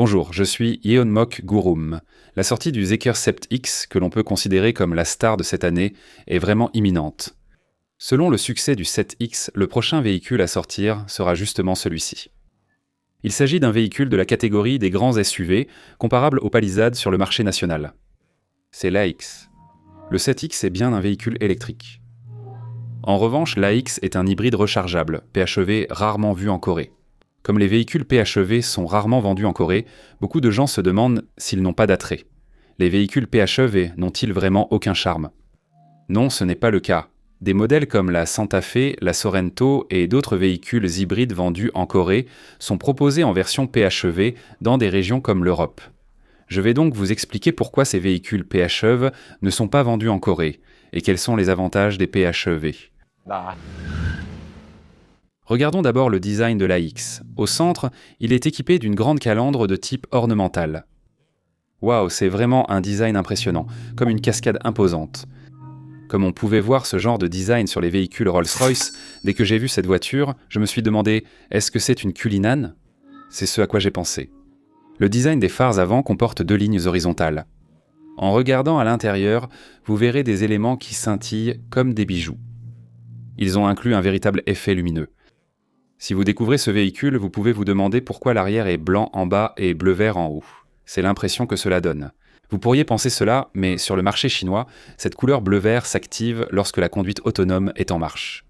Bonjour, je suis Yeonmok Gurum. La sortie du Zeekr 7X, que l'on peut considérer comme la star de cette année, est vraiment imminente. Selon le succès du 7X, le prochain véhicule à sortir sera justement celui-ci. Il s'agit d'un véhicule de la catégorie des grands SUV, comparable au Palisade sur le marché national. C'est l'AX. Le 7X est bien un véhicule électrique. En revanche, l'AX est un hybride rechargeable, PHEV rarement vu en Corée. Comme les véhicules PHEV sont rarement vendus en Corée, beaucoup de gens se demandent s'ils n'ont pas d'attrait. Les véhicules PHEV n'ont-ils vraiment aucun charme? Non, ce n'est pas le cas. Des modèles comme la Santa Fe, la Sorento et d'autres véhicules hybrides vendus en Corée sont proposés en version PHEV dans des régions comme l'Europe. Je vais donc vous expliquer pourquoi ces véhicules PHEV ne sont pas vendus en Corée et quels sont les avantages des PHEV. Regardons d'abord le design de l'AX. Au centre, il est équipé d'une grande calandre de type ornemental. Waouh, c'est vraiment un design impressionnant, comme une cascade imposante. Comme on pouvait voir ce genre de design sur les véhicules Rolls-Royce, dès que j'ai vu cette voiture, je me suis demandé « est-ce que c'est une Cullinan ?» C'est ce à quoi j'ai pensé. Le design des phares avant comporte 2 lignes horizontales. En regardant à l'intérieur, vous verrez des éléments qui scintillent comme des bijoux. Ils ont inclus un véritable effet lumineux. Si vous découvrez ce véhicule, vous pouvez vous demander pourquoi l'arrière est blanc en bas et bleu-vert en haut. C'est l'impression que cela donne. Vous pourriez penser cela, mais sur le marché chinois, cette couleur bleu-vert s'active lorsque la conduite autonome est en marche.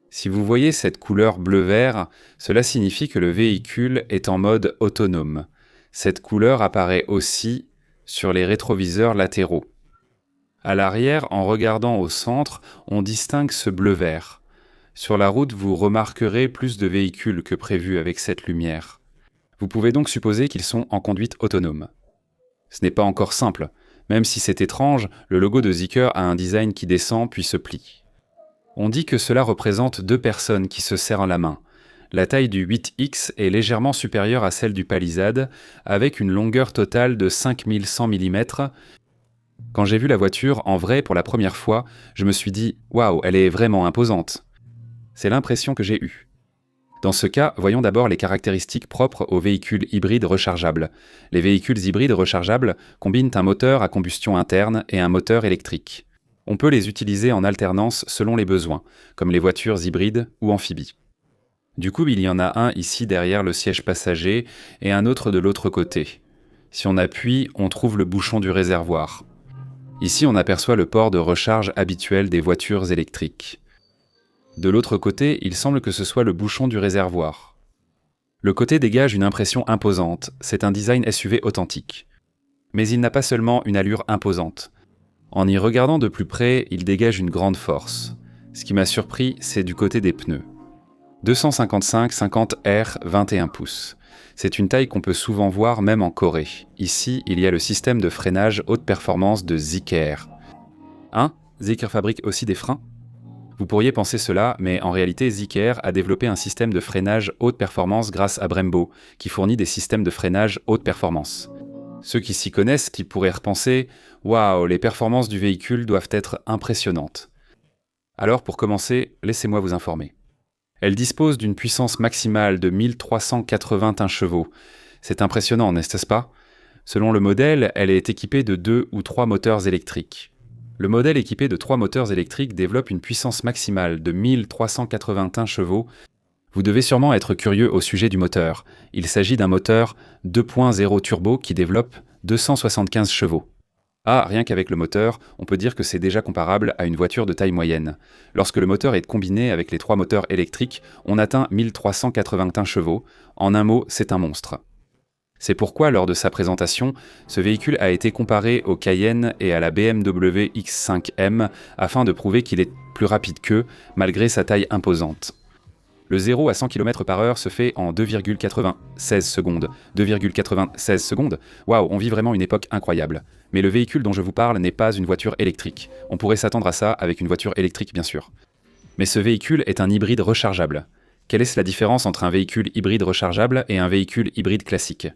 Si vous voyez cette couleur bleu-vert, cela signifie que le véhicule est en mode autonome. Cette couleur apparaît aussi sur les rétroviseurs latéraux. À l'arrière, en regardant au centre, on distingue ce bleu-vert. Sur la route, vous remarquerez plus de véhicules que prévu avec cette lumière. Vous pouvez donc supposer qu'ils sont en conduite autonome. Ce n'est pas encore simple. Même si c'est étrange, le logo de Zeekr a un design qui descend puis se plie. On dit que cela représente 2 personnes qui se serrent la main. La taille du 8X est légèrement supérieure à celle du Palisade, avec une longueur totale de 5100 mm. Quand j'ai vu la voiture en vrai pour la première fois, je me suis dit « Waouh, elle est vraiment imposante !» C'est l'impression que j'ai eue. Dans ce cas, voyons d'abord les caractéristiques propres aux véhicules hybrides rechargeables. Les véhicules hybrides rechargeables combinent un moteur à combustion interne et un moteur électrique. On peut les utiliser en alternance selon les besoins, comme les voitures hybrides ou amphibies. Du coup, il y en a un ici derrière le siège passager et un autre de l'autre côté. Si on appuie, on trouve le bouchon du réservoir. Ici, on aperçoit le port de recharge habituel des voitures électriques. De l'autre côté, il semble que ce soit le bouchon du réservoir. Le côté dégage une impression imposante, c'est un design SUV authentique. Mais il n'a pas seulement une allure imposante. En y regardant de plus près, il dégage une grande force. Ce qui m'a surpris, c'est du côté des pneus. 255-50R 21 pouces. C'est une taille qu'on peut souvent voir même en Corée. Ici, il y a le système de freinage haute performance de Zeekr. Zeekr fabrique aussi des freins? Vous pourriez penser cela, mais en réalité, Zeekr a développé un système de freinage haute performance grâce à Brembo, qui fournit des systèmes de freinage haute performance. Ceux qui s'y connaissent qui pourraient repenser « Waouh, les performances du véhicule doivent être impressionnantes ». Alors, pour commencer, laissez-moi vous informer. Elle dispose d'une puissance maximale de 1381 chevaux. C'est impressionnant, n'est-ce pas? Selon le modèle, elle est équipée de 2 ou 3 moteurs électriques. Le modèle équipé de 3 moteurs électriques développe une puissance maximale de 1381 chevaux. Vous devez sûrement être curieux au sujet du moteur. Il s'agit d'un moteur 2.0 turbo qui développe 275 chevaux. Rien qu'avec le moteur, on peut dire que c'est déjà comparable à une voiture de taille moyenne. Lorsque le moteur est combiné avec les 3 moteurs électriques, on atteint 1381 chevaux. En un mot, c'est un monstre. C'est pourquoi, lors de sa présentation, ce véhicule a été comparé au Cayenne et à la BMW X5M afin de prouver qu'il est plus rapide qu'eux, malgré sa taille imposante. Le 0 à 100 km/h se fait en 2,96 secondes. 2,96 secondes? Waouh, on vit vraiment une époque incroyable. Mais le véhicule dont je vous parle n'est pas une voiture électrique. On pourrait s'attendre à ça avec une voiture électrique, bien sûr. Mais ce véhicule est un hybride rechargeable. Quelle est la différence entre un véhicule hybride rechargeable et un véhicule hybride classique ?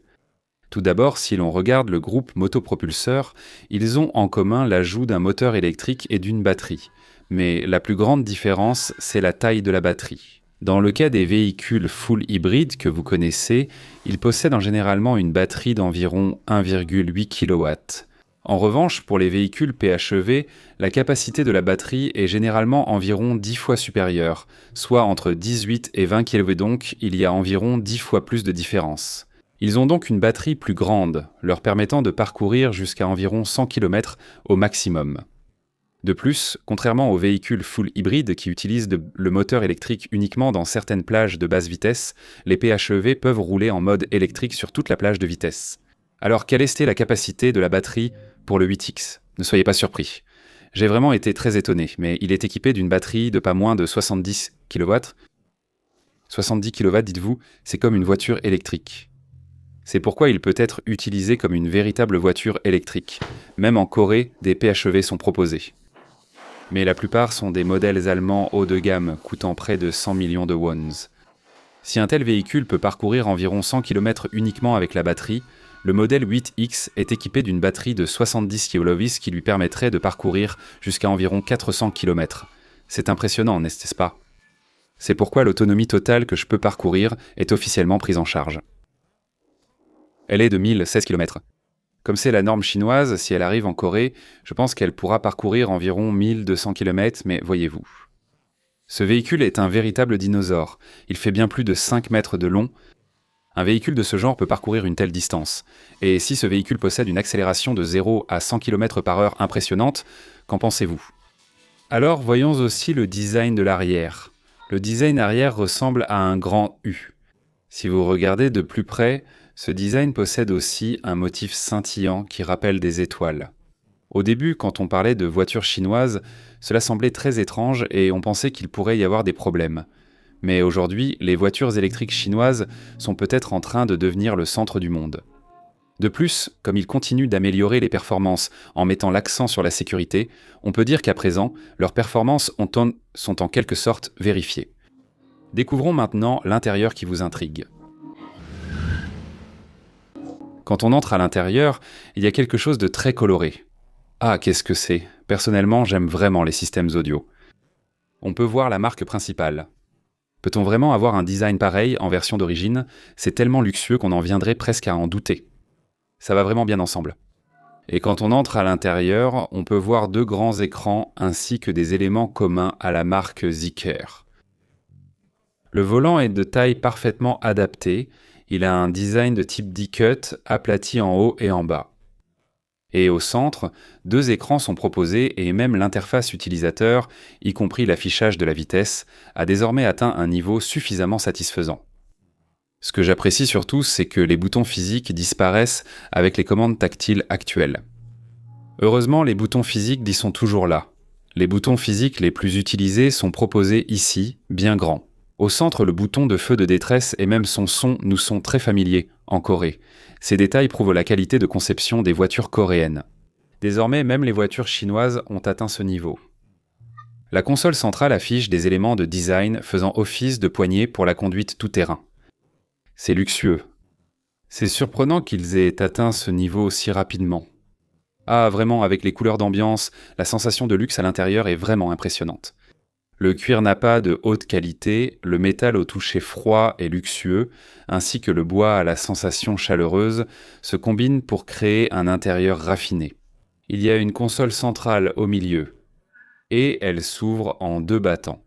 Tout d'abord, si l'on regarde le groupe motopropulseur, ils ont en commun l'ajout d'un moteur électrique et d'une batterie. Mais la plus grande différence, c'est la taille de la batterie. Dans le cas des véhicules full hybrides que vous connaissez, ils possèdent généralement une batterie d'environ 1,8 kW. En revanche, pour les véhicules PHEV, la capacité de la batterie est généralement environ 10 fois supérieure, soit entre 18 et 20 kW, donc il y a environ 10 fois plus de différence. Ils ont donc une batterie plus grande, leur permettant de parcourir jusqu'à environ 100 km au maximum. De plus, contrairement aux véhicules full hybrides qui utilisent le moteur électrique uniquement dans certaines plages de basse vitesse, les PHEV peuvent rouler en mode électrique sur toute la plage de vitesse. Alors, quelle était la capacité de la batterie pour le 8X ? Ne soyez pas surpris. J'ai vraiment été très étonné, mais il est équipé d'une batterie de pas moins de 70 kW. 70 kW, dites-vous, c'est comme une voiture électrique. C'est pourquoi il peut être utilisé comme une véritable voiture électrique. Même en Corée, des PHEV sont proposés. Mais la plupart sont des modèles allemands haut de gamme, coûtant près de 100 millions de wons. Si un tel véhicule peut parcourir environ 100 km uniquement avec la batterie, le modèle 8X est équipé d'une batterie de 70 kW qui lui permettrait de parcourir jusqu'à environ 400 km. C'est impressionnant, n'est-ce pas ? C'est pourquoi l'autonomie totale que je peux parcourir est officiellement prise en charge. Elle est de 1016 km. Comme c'est la norme chinoise, si elle arrive en Corée, je pense qu'elle pourra parcourir environ 1200 km, mais voyez-vous. Ce véhicule est un véritable dinosaure. Il fait bien plus de 5 mètres de long. Un véhicule de ce genre peut parcourir une telle distance. Et si ce véhicule possède une accélération de 0 à 100 km/h impressionnante, qu'en pensez-vous ? Alors voyons aussi le design de l'arrière. Le design arrière ressemble à un grand U. Si vous regardez de plus près, ce design possède aussi un motif scintillant qui rappelle des étoiles. Au début, quand on parlait de voitures chinoises, cela semblait très étrange et on pensait qu'il pourrait y avoir des problèmes. Mais aujourd'hui, les voitures électriques chinoises sont peut-être en train de devenir le centre du monde. De plus, comme ils continuent d'améliorer les performances en mettant l'accent sur la sécurité, on peut dire qu'à présent, leurs performances sont en quelque sorte vérifiées. Découvrons maintenant l'intérieur qui vous intrigue. Quand on entre à l'intérieur, il y a quelque chose de très coloré. Ah, qu'est-ce que c'est ? Personnellement, j'aime vraiment les systèmes audio. On peut voir la marque principale. Peut-on vraiment avoir un design pareil en version d'origine ? C'est tellement luxueux qu'on en viendrait presque à en douter. Ça va vraiment bien ensemble. Et quand on entre à l'intérieur, on peut voir 2 grands écrans ainsi que des éléments communs à la marque Zeekr. Le volant est de taille parfaitement adaptée. Il a un design de type D-Cut, aplati en haut et en bas. Et au centre, 2 écrans sont proposés et même l'interface utilisateur, y compris l'affichage de la vitesse, a désormais atteint un niveau suffisamment satisfaisant. Ce que j'apprécie surtout, c'est que les boutons physiques disparaissent avec les commandes tactiles actuelles. Heureusement, les boutons physiques y sont toujours là. Les boutons physiques les plus utilisés sont proposés ici, bien grands. Au centre, le bouton de feu de détresse et même son son nous sont très familiers en Corée. Ces détails prouvent la qualité de conception des voitures coréennes. Désormais, même les voitures chinoises ont atteint ce niveau. La console centrale affiche des éléments de design faisant office de poignée pour la conduite tout-terrain. C'est luxueux. C'est surprenant qu'ils aient atteint ce niveau si rapidement. Ah, vraiment, avec les couleurs d'ambiance, la sensation de luxe à l'intérieur est vraiment impressionnante. Le cuir nappa de haute qualité, le métal au toucher froid et luxueux, ainsi que le bois à la sensation chaleureuse, se combinent pour créer un intérieur raffiné. Il y a une console centrale au milieu, et elle s'ouvre en 2 battants.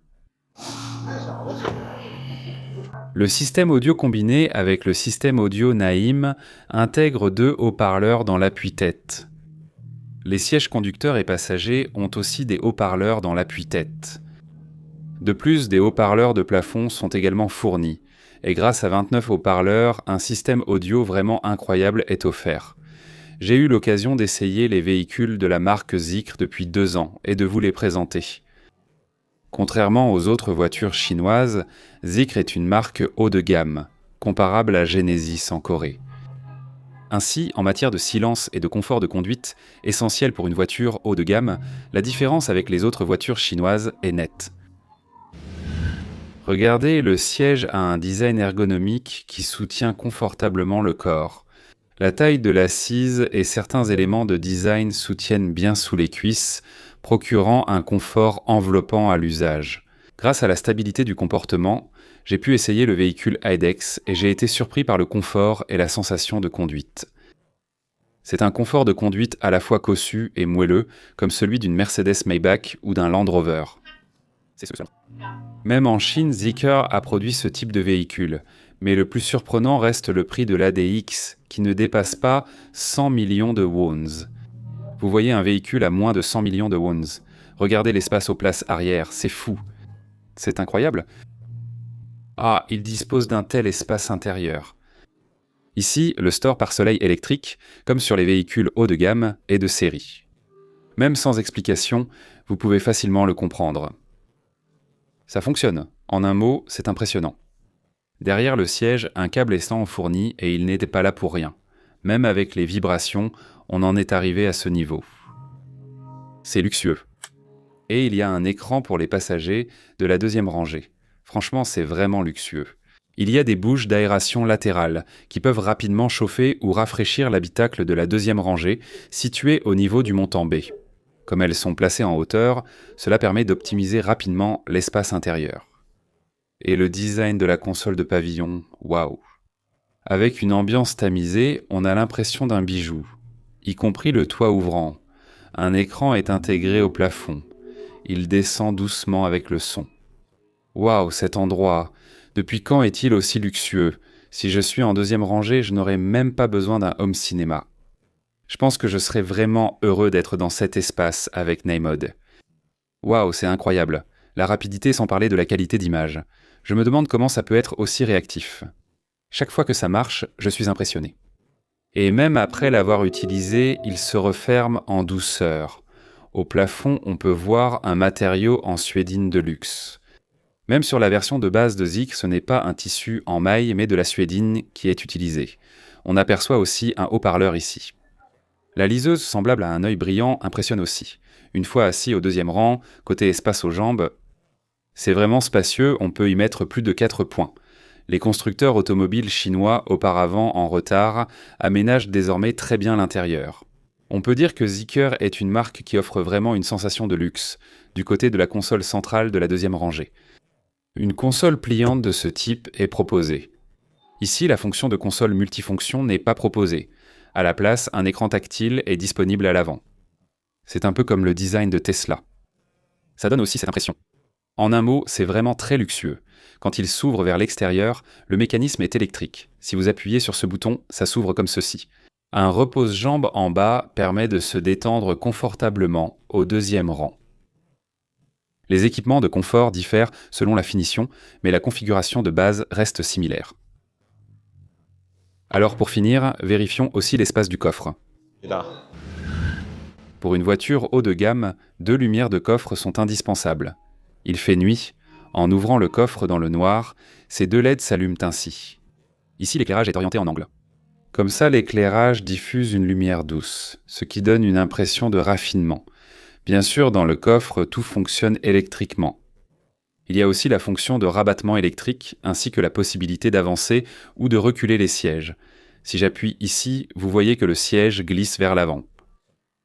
Le système audio combiné avec le système audio Naim intègre 2 haut-parleurs dans l'appui-tête. Les sièges conducteurs et passagers ont aussi des haut-parleurs dans l'appui-tête. De plus, des haut-parleurs de plafond sont également fournis, et grâce à 29 haut-parleurs, un système audio vraiment incroyable est offert. J'ai eu l'occasion d'essayer les véhicules de la marque Zeekr depuis 2 ans et de vous les présenter. Contrairement aux autres voitures chinoises, Zeekr est une marque haut de gamme, comparable à Genesis en Corée. Ainsi, en matière de silence et de confort de conduite, essentiel pour une voiture haut de gamme, la différence avec les autres voitures chinoises est nette. Regardez, le siège a un design ergonomique qui soutient confortablement le corps. La taille de l'assise et certains éléments de design soutiennent bien sous les cuisses, procurant un confort enveloppant à l'usage. Grâce à la stabilité du comportement, j'ai pu essayer le véhicule IDEX et j'ai été surpris par le confort et la sensation de conduite. C'est un confort de conduite à la fois cossu et moelleux, comme celui d'une Mercedes Maybach ou d'un Land Rover. Même en Chine, Zeekr a produit ce type de véhicule, mais le plus surprenant reste le prix de l'ADX, qui ne dépasse pas 100 millions de wons. Vous voyez un véhicule à moins de 100 millions de wons. Regardez l'espace aux places arrière, c'est fou. C'est incroyable. Ah, il dispose d'un tel espace intérieur. Ici, le store pare-soleil électrique, comme sur les véhicules haut de gamme, est de série. Même sans explication, vous pouvez facilement le comprendre. Ça fonctionne. En un mot, c'est impressionnant. Derrière le siège, un câble étant fourni et il n'était pas là pour rien. Même avec les vibrations, on en est arrivé à ce niveau. C'est luxueux. Et il y a un écran pour les passagers de la deuxième rangée. Franchement, c'est vraiment luxueux. Il y a des bouches d'aération latérales qui peuvent rapidement chauffer ou rafraîchir l'habitacle de la deuxième rangée située au niveau du montant B. Comme elles sont placées en hauteur, cela permet d'optimiser rapidement l'espace intérieur. Et le design de la console de pavillon, waouh! Avec une ambiance tamisée, on a l'impression d'un bijou, y compris le toit ouvrant. Un écran est intégré au plafond. Il descend doucement avec le son. Waouh, cet endroit! Depuis quand est-il aussi luxueux? Si je suis en deuxième rangée, je n'aurais même pas besoin d'un home cinéma. Je pense que je serais vraiment heureux d'être dans cet espace avec Naimod. Waouh, c'est incroyable. La rapidité sans parler de la qualité d'image. Je me demande comment ça peut être aussi réactif. Chaque fois que ça marche, je suis impressionné. Et même après l'avoir utilisé, il se referme en douceur. Au plafond, on peut voir un matériau en suédine de luxe. Même sur la version de base de Zeekr, ce n'est pas un tissu en maille, mais de la suédine qui est utilisée. On aperçoit aussi un haut-parleur ici. La liseuse, semblable à un œil brillant, impressionne aussi. Une fois assis au deuxième rang, côté espace aux jambes, c'est vraiment spacieux, on peut y mettre plus de 4 points. Les constructeurs automobiles chinois, auparavant en retard, aménagent désormais très bien l'intérieur. On peut dire que Zeekr est une marque qui offre vraiment une sensation de luxe, du côté de la console centrale de la deuxième rangée. Une console pliante de ce type est proposée. Ici, la fonction de console multifonction n'est pas proposée. À la place, un écran tactile est disponible à l'avant. C'est un peu comme le design de Tesla. Ça donne aussi cette impression. En un mot, c'est vraiment très luxueux. Quand il s'ouvre vers l'extérieur, le mécanisme est électrique. Si vous appuyez sur ce bouton, ça s'ouvre comme ceci. Un repose-jambe en bas permet de se détendre confortablement au deuxième rang. Les équipements de confort diffèrent selon la finition, mais la configuration de base reste similaire. Alors pour finir, vérifions aussi l'espace du coffre. Pour une voiture haut de gamme, 2 lumières de coffre sont indispensables. Il fait nuit. En ouvrant le coffre dans le noir, ces 2 LED s'allument ainsi. Ici, l'éclairage est orienté en angle. Comme ça, l'éclairage diffuse une lumière douce, ce qui donne une impression de raffinement. Bien sûr, dans le coffre, tout fonctionne électriquement. Il y a aussi la fonction de rabattement électrique, ainsi que la possibilité d'avancer ou de reculer les sièges. Si j'appuie ici, vous voyez que le siège glisse vers l'avant.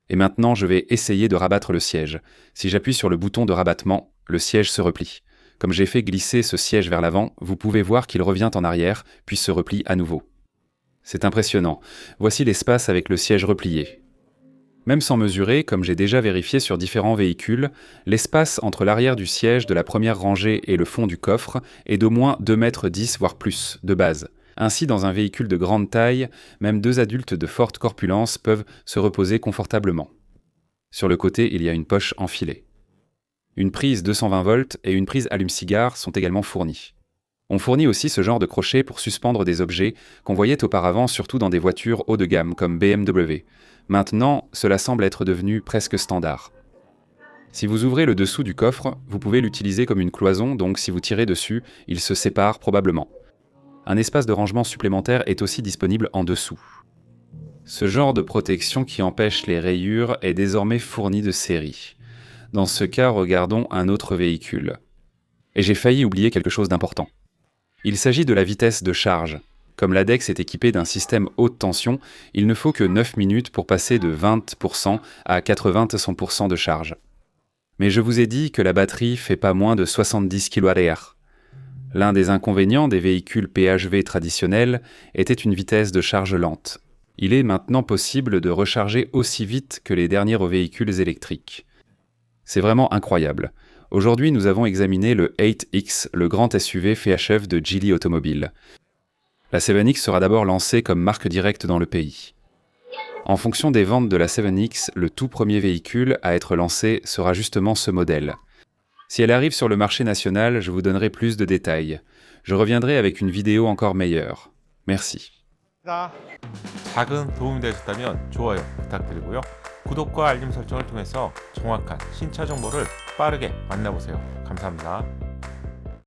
Et maintenant, je vais essayer de rabattre le siège. Si j'appuie sur le bouton de rabattement, le siège se replie. Comme j'ai fait glisser ce siège vers l'avant, vous pouvez voir qu'il revient en arrière, puis se replie à nouveau. C'est impressionnant. Voici l'espace avec le siège replié. Même sans mesurer, comme j'ai déjà vérifié sur différents véhicules, l'espace entre l'arrière du siège de la première rangée et le fond du coffre est d'au moins 2,10 m voire plus, de base. Ainsi, dans un véhicule de grande taille, même 2 adultes de forte corpulence peuvent se reposer confortablement. Sur le côté, il y a une poche enfilée. Une prise 220 volts et une prise allume-cigare sont également fournies. On fournit aussi ce genre de crochet pour suspendre des objets qu'on voyait auparavant surtout dans des voitures haut de gamme comme BMW. Maintenant, cela semble être devenu presque standard. Si vous ouvrez le dessous du coffre, vous pouvez l'utiliser comme une cloison, donc si vous tirez dessus, il se sépare probablement. Un espace de rangement supplémentaire est aussi disponible en dessous. Ce genre de protection qui empêche les rayures est désormais fourni de série. Dans ce cas, regardons un autre véhicule. Et j'ai failli oublier quelque chose d'important. Il s'agit de la vitesse de charge. Comme l'ADEX est équipé d'un système haute tension, il ne faut que 9 minutes pour passer de 20% à 80% de charge. Mais je vous ai dit que la batterie fait pas moins de 70 kWh. L'un des inconvénients des véhicules PHEV traditionnels était une vitesse de charge lente. Il est maintenant possible de recharger aussi vite que les derniers véhicules électriques. C'est vraiment incroyable. Aujourd'hui, nous avons examiné le 8X, le grand SUV PHEV de Geely Automobile. La 7X sera d'abord lancée comme marque directe dans le pays. En fonction des ventes de la 7X, le tout premier véhicule à être lancé sera justement ce modèle. Si elle arrive sur le marché national, je vous donnerai plus de détails. Je reviendrai avec une vidéo encore meilleure. Merci. 작은 도움이 되셨다면 좋아요 부탁드리고요. 구독과 알림 설정을 통해서 정확한 신차 정보를 빠르게 만나보세요. 감사합니다.